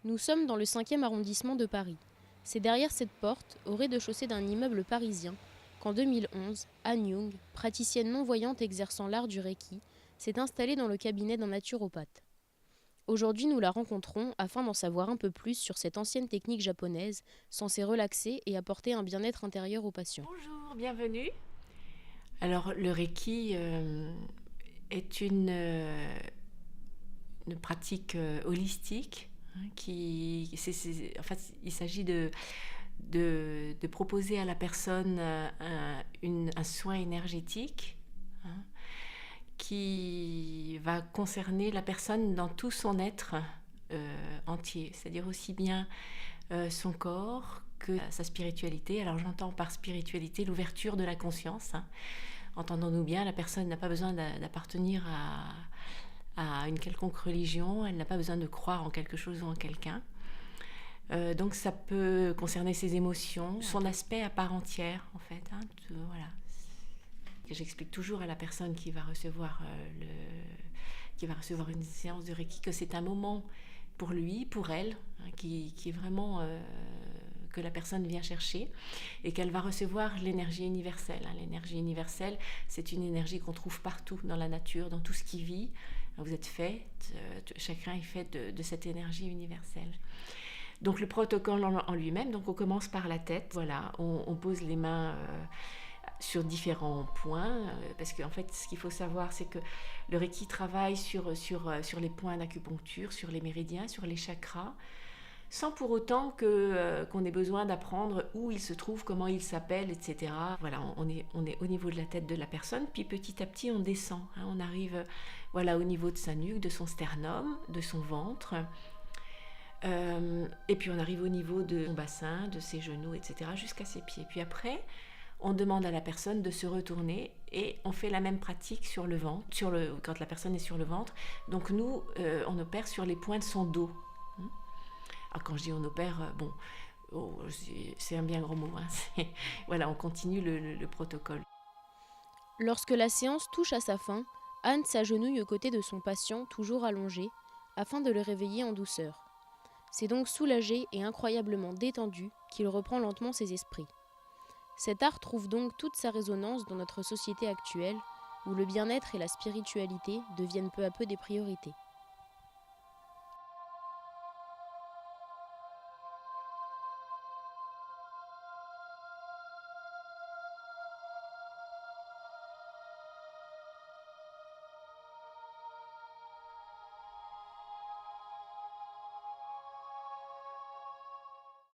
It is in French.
Nous sommes dans le 5e arrondissement de Paris. C'est derrière cette porte, au rez-de-chaussée d'un immeuble parisien, qu'en 2011, Anne Young, praticienne non-voyante exerçant l'art du Reiki, s'est installée dans le cabinet d'un naturopathe. Aujourd'hui, nous la rencontrons afin d'en savoir un peu plus sur cette ancienne technique japonaise censée relaxer et apporter un bien-être intérieur aux patients. Bonjour, bienvenue. Alors, le Reiki est une pratique holistique en fait, il s'agit de proposer à la personne un soin énergétique, hein, qui va concerner la personne dans tout son être entier, c'est-à-dire aussi bien son corps que sa spiritualité. Alors j'entends par spiritualité l'ouverture de la conscience, hein. Entendons-nous bien, la personne n'a pas besoin d'appartenir à une quelconque religion, elle n'a pas besoin de croire en quelque chose ou en quelqu'un. Donc ça peut concerner ses émotions, son aspect à part entière en fait, hein, voilà. J'explique toujours à la personne qui va recevoir une séance de Reiki que c'est un moment pour lui, pour elle, hein, qui est vraiment que la personne vient chercher et qu'elle va recevoir l'énergie universelle, hein. L'énergie universelle, c'est une énergie qu'on trouve partout dans la nature, dans tout ce qui vit. Vous êtes fait, chacun est fait de cette énergie universelle. Donc le protocole en lui-même, donc on commence par la tête, voilà, on pose les mains sur différents points, parce qu'en fait ce qu'il faut savoir c'est que le Reiki travaille sur les points d'acupuncture, sur les méridiens, sur les chakras, sans pour autant qu'on ait besoin d'apprendre où il se trouve, comment il s'appelle, etc. Voilà, on est au niveau de la tête de la personne, puis petit à petit on descend, hein, on arrive voilà, au niveau de sa nuque, de son sternum, de son ventre, et puis on arrive au niveau de son bassin, de ses genoux, etc., jusqu'à ses pieds. Puis après, on demande à la personne de se retourner et on fait la même pratique sur le ventre, quand la personne est sur le ventre. Donc nous, on opère sur les points de son dos. Alors quand je dis on opère, c'est un bien gros mot, hein. Voilà, on continue le protocole. Lorsque la séance touche à sa fin, Anne s'agenouille aux côtés de son patient toujours allongé, afin de le réveiller en douceur. C'est donc soulagé et incroyablement détendu qu'il reprend lentement ses esprits. Cet art trouve donc toute sa résonance dans notre société actuelle, où le bien-être et la spiritualité deviennent peu à peu des priorités.